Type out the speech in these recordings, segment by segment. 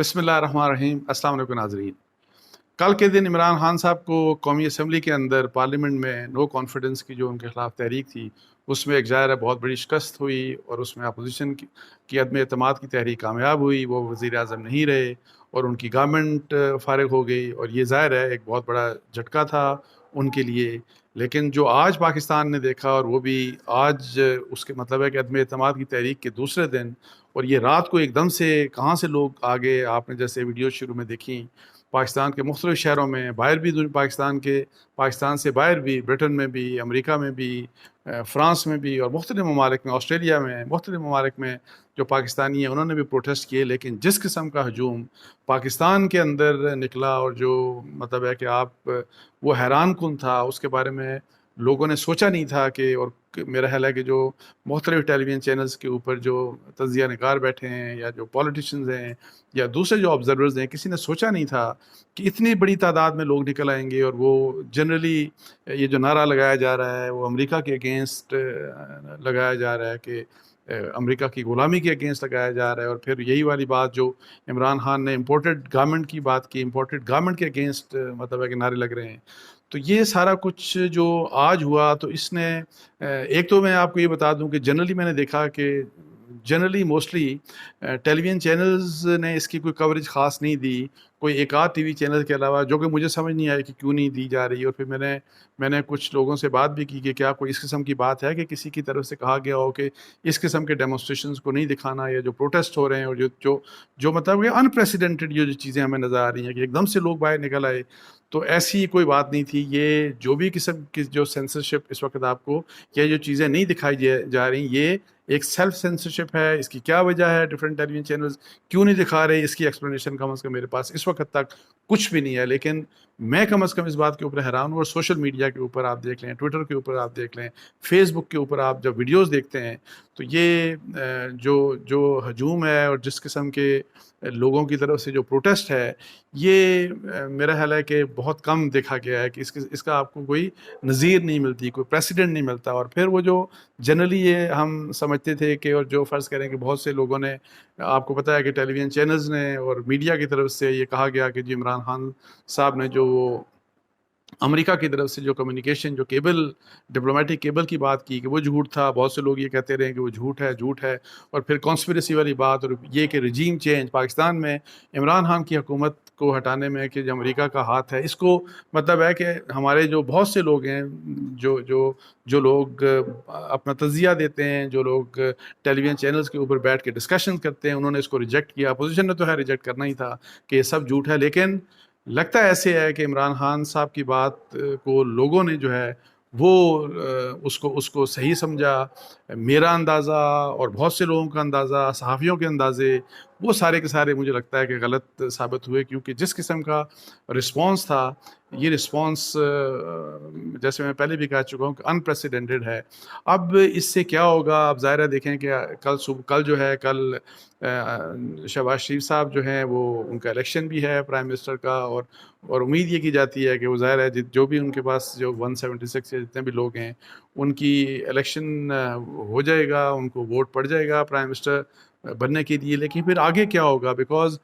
بسم اللہ الرحمن الرحیم۔ السلام علیکم ناظرین۔ کل کے دن عمران خان صاحب کو قومی اسمبلی کے اندر پارلیمنٹ میں نو کانفیڈنس کی جو ان کے خلاف تحریک تھی، اس میں ایک ظاہر ہے بہت بڑی شکست ہوئی اور اس میں اپوزیشن کی عدم اعتماد کی تحریک کامیاب ہوئی، وہ وزیر اعظم نہیں رہے اور ان کی گورنمنٹ فارغ ہو گئی، اور یہ ظاہر ہے ایک بہت بڑا جھٹکا تھا ان کے لیے۔ لیکن جو آج پاکستان نے دیکھا، اور وہ بھی آج اس کے مطلب ہے کہ عدم اعتماد کی تحریک کے دوسرے دن، اور یہ رات کو ایک دم سے کہاں سے لوگ آگے، آپ نے جیسے ویڈیو شروع میں دیکھی، پاکستان کے مختلف شہروں میں، باہر بھی پاکستان سے باہر بھی، برٹن میں بھی، امریکہ میں بھی، فرانس میں بھی، اور مختلف ممالک میں، آسٹریلیا میں، مختلف ممالک میں جو پاکستانی ہیں انہوں نے بھی پروٹیسٹ کیے۔ لیکن جس قسم کا ہجوم پاکستان کے اندر نکلا، اور جو مطلب ہے کہ آپ وہ حیران کن تھا، اس کے بارے میں لوگوں نے سوچا نہیں تھا کہ، اور میرا خیال ہے کہ جو مختلف ٹیلی ویژن چینلز کے اوپر جو تجزیہ نگار بیٹھے ہیں، یا جو پولیٹیشنز ہیں، یا دوسرے جو آبزرورز ہیں، کسی نے سوچا نہیں تھا کہ اتنی بڑی تعداد میں لوگ نکل آئیں گے۔ اور وہ جنرلی یہ جو نعرہ لگایا جا رہا ہے وہ امریکہ کے اگینسٹ لگایا جا رہا ہے، کہ امریکہ کی غلامی کے اگینسٹ لگایا جا رہا ہے، اور پھر یہی والی بات جو عمران خان نے امپورٹڈ گارمنٹ کی بات کی، امپورٹڈ گارمنٹ کے اگینسٹ مطلب ہے کہ نعرے لگ رہے ہیں۔ تو یہ سارا کچھ جو آج ہوا، تو اس نے ایک تو میں آپ کو یہ بتا دوں کہ جنرلی میں نے دیکھا کہ جنرلی موسٹلی ٹیلی ویژن چینلز نے اس کی کوئی کوریج خاص نہیں دی، کوئی ایک آدھ ٹی وی چینل کے علاوہ، جو کہ مجھے سمجھ نہیں آئی کہ کیوں نہیں دی جا رہی۔ اور پھر میں نے کچھ لوگوں سے بات بھی کی کہ کیا کوئی اس قسم کی بات ہے کہ کسی کی طرف سے کہا گیا ہو کہ اس قسم کے ڈیمونسٹریشنز کو نہیں دکھانا، یا جو پروٹیسٹ ہو رہے ہیں، اور جو مطلب کہ انپریسیڈنٹڈ جو چیزیں ہمیں نظر آ رہی ہیں کہ ایک دم سے لوگ باہر نکل آئے، تو ایسی کوئی بات نہیں تھی۔ یہ جو بھی قسم کی جو سینسرشپ اس وقت آپ کو، یا جو چیزیں نہیں دکھائی جا رہی، یہ ایک سیلف سینسرشپ ہے۔ اس کی کیا وجہ ہے، ڈفرینٹ ٹیلی ویژن چینلز کیوں نہیں دکھا رہے، اس کی ایکسپلینیشن کم از کم میرے پاس اس وقت تک کچھ بھی نہیں ہے۔ لیکن میں کم از کم اس بات کے اوپر حیران ہوں، اور سوشل میڈیا کے اوپر آپ دیکھ لیں، ٹویٹر کے اوپر آپ دیکھ لیں، فیس بک کے اوپر آپ جب ویڈیوز دیکھتے ہیں، تو یہ جو ہجوم ہے اور جس قسم کے لوگوں کی طرف سے جو پروٹیسٹ ہے، یہ میرا خیال ہے کہ بہت کم دیکھا گیا ہے، کہ اس کا آپ کو کوئی نظیر نہیں ملتی، کوئی پریسیڈنٹ نہیں ملتا۔ اور پھر وہ جو جنرلی یہ ہم سمجھتے تھے کہ، اور جو فرض کریں کہ بہت سے لوگوں نے، آپ کو پتہ ہے کہ ٹیلی ویژن چینلز نے اور میڈیا کی طرف سے یہ کہا گیا کہ جی عمران خان صاحب نے جو امریکہ کی طرف سے جو کمیونیکیشن، جو کیبل، ڈپلومیٹک کیبل کی بات کی، کہ وہ جھوٹ تھا۔ بہت سے لوگ یہ کہتے رہے کہ وہ جھوٹ ہے، اور پھر کانسپریسی والی بات، اور یہ کہ رجیم چینج پاکستان میں عمران خان کی حکومت کو ہٹانے میں کہ جو امریکہ کا ہاتھ ہے، اس کو مطلب ہے کہ ہمارے جو بہت سے لوگ ہیں، جو لوگ اپنا تجزیہ دیتے ہیں، جو لوگ ٹیلی ویژن چینلز کے اوپر بیٹھ کے ڈسکشن کرتے ہیں، انہوں نے اس کو ریجیکٹ کیا۔ اپوزیشن نے تو ہے ریجیکٹ کرنا ہی تھا کہ یہ سب جھوٹ ہے، لیکن لگتا ایسے ہے کہ عمران خان صاحب کی بات کو لوگوں نے جو ہے وہ اس کو صحیح سمجھا۔ میرا اندازہ اور بہت سے لوگوں کا اندازہ، صحافیوں کے اندازے، وہ سارے کے سارے مجھے لگتا ہے کہ غلط ثابت ہوئے، کیونکہ جس قسم کا رسپانس تھا، یہ رسپانس جیسے میں پہلے بھی کہہ چکا ہوں کہ انپریسیڈنٹڈ ہے۔ اب اس سے کیا ہوگا، اب ظاہر ہے دیکھیں کہ کل شہباز شریف صاحب جو ہیں، وہ ان کا الیکشن بھی ہے پرائم منسٹر کا، اور امید یہ کی جاتی ہے کہ وہ ظاہر ہے جو بھی ان کے پاس جو 176 یا جتنے بھی لوگ ہیں، ان کی الیکشن ہو جائے گا، ان کو ووٹ پڑ جائے گا پرائم منسٹر بننے کے لیے۔ لیکن پھر آگے کیا ہوگا، بیکاز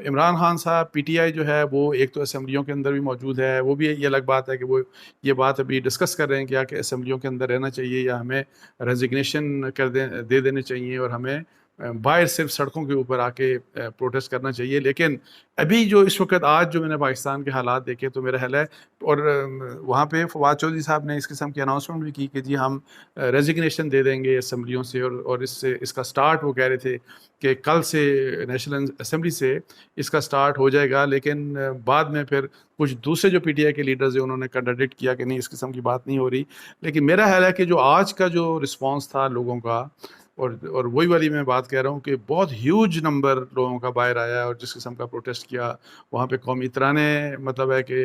عمران خان صاحب، پی ٹی آئی جو ہے وہ ایک تو اسمبلیوں کے اندر بھی موجود ہے، وہ بھی یہ الگ بات ہے کہ وہ یہ بات ابھی ڈسکس کر رہے ہیں کیا کہ اسمبلیوں کے اندر رہنا چاہیے، یا ہمیں ریزگنیشن دے دینے چاہیے، اور ہمیں باہر صرف سڑکوں کے اوپر آ کے پروٹیسٹ کرنا چاہیے۔ لیکن ابھی جو اس وقت آج جو میں نے پاکستان کے حالات دیکھے، تو میرا خیال ہے، اور وہاں پہ فواد چودھری صاحب نے اس قسم کی اناؤنسمنٹ بھی کی کہ جی ہم ریزگنیشن دے دیں گے اسمبلیوں سے، اور اس کا سٹارٹ وہ کہہ رہے تھے کہ کل سے نیشنل اسمبلی سے اس کا سٹارٹ ہو جائے گا۔ لیکن بعد میں پھر کچھ دوسرے جو پی ٹی آئی کے لیڈرز ہیں، انہوں نے کنٹراڈکٹ کیا کہ نہیں، اس قسم کی بات نہیں ہو رہی۔ لیکن میرا خیال ہے کہ جو آج کا جو رسپانس تھا لوگوں کا، اور وہی والی میں بات کہہ رہا ہوں کہ بہت ہیوج نمبر لوگوں کا باہر آیا، اور جس قسم کا پروٹیسٹ کیا، وہاں پہ قومی ترانے مطلب ہے کہ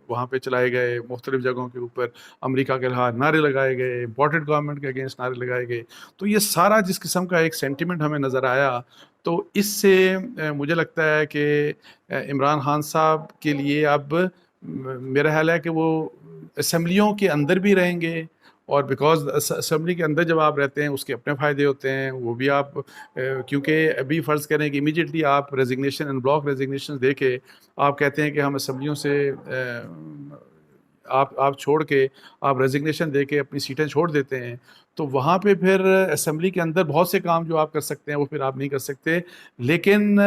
وہاں پہ چلائے گئے، مختلف جگہوں کے اوپر امریکہ کے خلاف نعرے لگائے گئے، امپورٹڈ گورنمنٹ کے اگینسٹ نعرے لگائے گئے۔ تو یہ سارا جس قسم کا ایک سینٹیمنٹ ہمیں نظر آیا، تو اس سے مجھے لگتا ہے کہ عمران خان صاحب کے لیے اب میرا خیال ہے کہ وہ اسمبلیوں کے اندر بھی رہیں گے، اور بیکاز اسمبلی کے اندر جب آپ رہتے ہیں اس کے اپنے فائدے ہوتے ہیں، وہ بھی آپ کیونکہ ابھی فرض کریں کہ امیڈیٹلی آپ ریزگنیشن ان بلاک ریزگنیشن دے کے آپ کہتے ہیں کہ ہم اسمبلیوں سے آپ چھوڑ کے آپ ریزگنیشن دے کے اپنی سیٹیں چھوڑ دیتے ہیں، تو وہاں پہ پھر اسمبلی کے اندر بہت سے کام جو آپ کر سکتے ہیں وہ پھر آپ نہیں کر سکتے. لیکن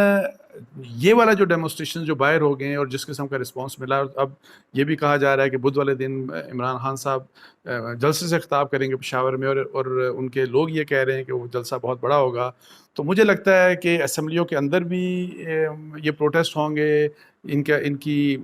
یہ والا جو ڈیمونسٹریشن جو باہر ہو گئے ہیں اور جس قسم کا رسپانس ملا، اب یہ بھی کہا جا رہا ہے کہ بدھ والے دن عمران خان صاحب جلسے سے خطاب کریں گے پشاور میں، اور ان کے لوگ یہ کہہ رہے ہیں کہ وہ جلسہ بہت بڑا ہوگا. تو مجھے لگتا ہے کہ اسمبلیوں کے اندر بھی یہ پروٹیسٹ ہوں گے ان کی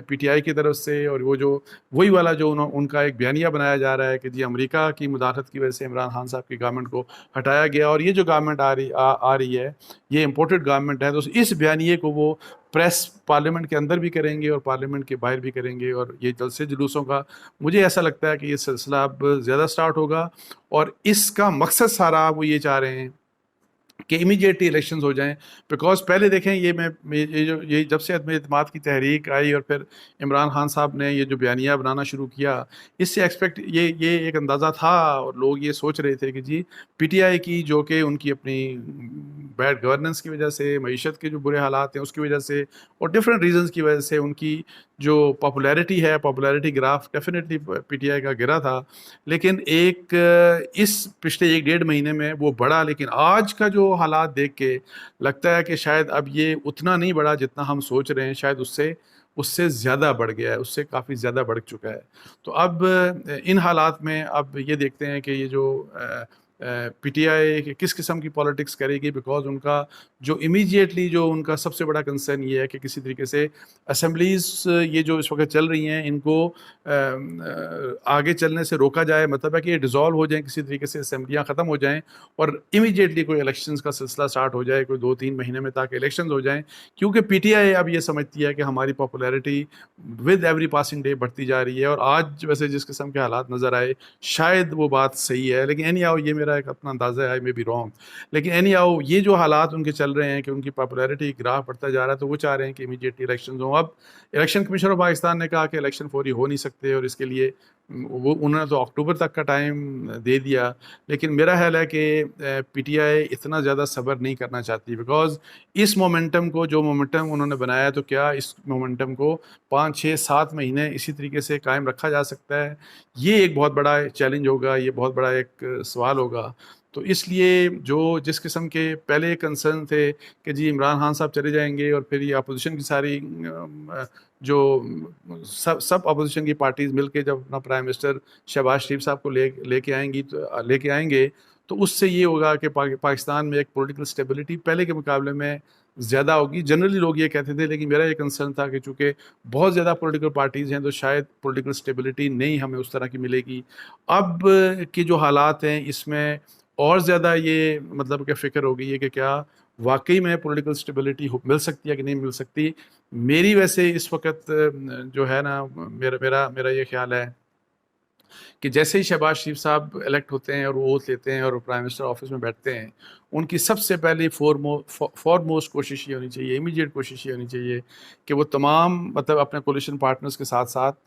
پی ٹی آئی کی طرف سے، اور وہ جو وہی والا جو ان کا ایک بیانیہ بنایا جا رہا ہے کہ جی امریکہ کی مداخلت کی وجہ سے عمران خان صاحب کی گورنمنٹ کو ہٹایا گیا، اور یہ جو گورنمنٹ آ رہی ہے یہ امپورٹڈ گورنمنٹ ہے. تو اس بیانیے کو وہ پریس پارلیمنٹ کے اندر بھی کریں گے اور پارلیمنٹ کے باہر بھی کریں گے، اور یہ جلسے جلوسوں کا مجھے ایسا لگتا ہے کہ یہ سلسلہ اب زیادہ سٹارٹ ہوگا. اور اس کا مقصد سارا وہ یہ چاہ رہے ہیں کہ امیڈیٹلی الیکشنز ہو جائیں. بیکاز پہلے دیکھیں یہ جب سے عدم اعتماد کی تحریک آئی اور پھر عمران خان صاحب نے یہ جو بیانیہ بنانا شروع کیا، اس سے ایکسپیکٹ یہ ایک اندازہ تھا اور لوگ یہ سوچ رہے تھے کہ جی پی ٹی آئی کی جو کہ ان کی اپنی بیڈ گورننس کی وجہ سے، معیشت کے جو برے حالات ہیں اس کی وجہ سے، اور ڈفرینٹ ریزنز کی وجہ سے ان کی جو پاپولیرٹی ہے، popularity graph definitely P T I کا گرا تھا. لیکن اس پچھلے 1-1.5 مہینے میں وہ بڑھا. لیکن آج کا جو حالات دیکھ کے لگتا ہے کہ شاید اب یہ اتنا نہیں بڑھا جتنا ہم سوچ رہے ہیں، شاید اس سے زیادہ بڑھ گیا ہے، اس سے کافی زیادہ بڑھ چکا ہے. تو اب ان حالات میں اب یہ دیکھتے ہیں کہ یہ جو پی ٹی آئی کس قسم کی پالیٹکس کرے گی. بیکاز ان کا جو امیڈیٹلی جو ان کا سب سے بڑا کنسرن یہ ہے کہ کسی طریقے سے اسمبلیز یہ جو اس وقت چل رہی ہیں ان کو آگے چلنے سے روکا جائے. مطلب ہے کہ یہ ڈیزالو ہو جائیں کسی طریقے سے، اسمبلیاں ختم ہو جائیں اور امیڈیٹلی کوئی الیکشنز کا سلسلہ سٹارٹ ہو جائے کوئی 2-3 مہینے میں، تاکہ الیکشنز ہو جائیں. کیونکہ پی ٹی آئی اب یہ سمجھتی ہے کہ ہماری popularity with every passing day بڑھتی جا رہی ہے. اور آج ویسے جس قسم کے حالات نظر آئے شاید وہ بات صحیح ہے، لیکن اینی ہاؤ یہ میرا ایک اپنا اندازہ ہے، میں بھی رانگ. لیکن اینی ہاؤ یہ جو حالات ان کے چل رہے ہیں کہ ان کی پاپولیرٹی گراف بڑھتا جا رہا ہے، تو وہ چاہ رہے ہیں کہ امیڈیٹلی الیکشنز ہوں. اب الیکشن کمیشن آف پاکستان نے کہا کہ الیکشن فوری ہو نہیں سکتے، اور اس کے لیے انہوں نے تو اکتوبر تک کا ٹائم دے دیا. لیکن میرا خیال ہے کہ پی ٹی آئی اتنا زیادہ صبر نہیں کرنا چاہتی. بیکاز اس مومنٹم کو، جو مومنٹم انہوں نے بنایا، تو کیا اس مومنٹم کو 5-6-7 مہینے اسی طریقے سے قائم رکھا جا سکتا ہے؟ یہ ایک بہت بڑا چیلنج ہوگا، یہ بہت بڑا ایک سوال ہوگا. تو اس لیے جس قسم کے پہلے کنسرن تھے کہ جی عمران خان صاحب چلے جائیں گے اور پھر یہ اپوزیشن کی ساری جو سب اپوزیشن کی پارٹیز مل کے جب اپنا پرائم منسٹر شہباز شریف صاحب کو لے کے آئیں گے تو اس سے یہ ہوگا کہ پاکستان میں ایک پولیٹیکل سٹیبلٹی پہلے کے مقابلے میں زیادہ ہوگی. جنرلی لوگ یہ کہتے تھے، لیکن میرا یہ کنسرن تھا کہ چونکہ بہت زیادہ پولیٹیکل پارٹیز ہیں تو شاید پولیٹیکل سٹیبلٹی نہیں ہمیں اس طرح کی ملے گی. اب کے جو حالات ہیں اس میں اور زیادہ یہ مطلب کہ فکر ہو گئی ہے کہ کیا واقعی میں پولیٹیکل سٹیبلٹی مل سکتی ہے کہ نہیں مل سکتی. میری ویسے اس وقت جو ہے نا میرا یہ خیال ہے کہ جیسے ہی شہباز شریف صاحب الیکٹ ہوتے ہیں اور وہ اوتھ لیتے ہیں اور پرائم منسٹر آفس میں بیٹھتے ہیں، ان کی سب سے پہلی فورموسٹ کوشش یہ ہونی چاہیے، امیڈیٹ کوشش یہ ہونی چاہیے کہ وہ تمام مطلب اپنے کولیشن پارٹنرز کے ساتھ ساتھ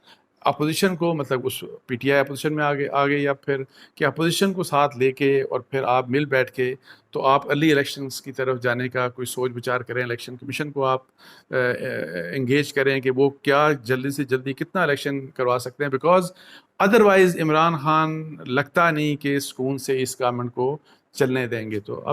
اپوزیشن کو، مطلب اس پی ٹی آئی اپوزیشن میں آگے یا پھر کہ اپوزیشن کو ساتھ لے کے اور پھر آپ مل بیٹھ کے تو آپ ارلی الیکشنز کی طرف جانے کا کوئی سوچ بچار کریں. الیکشن کمیشن کو آپ انگیج کریں کہ وہ کیا جلدی سے جلدی کتنا الیکشن کروا سکتے ہیں. بیکاز ادروائز عمران خان لگتا نہیں کہ سکون سے اس گورنمنٹ کو چلنے دیں گے. تو اب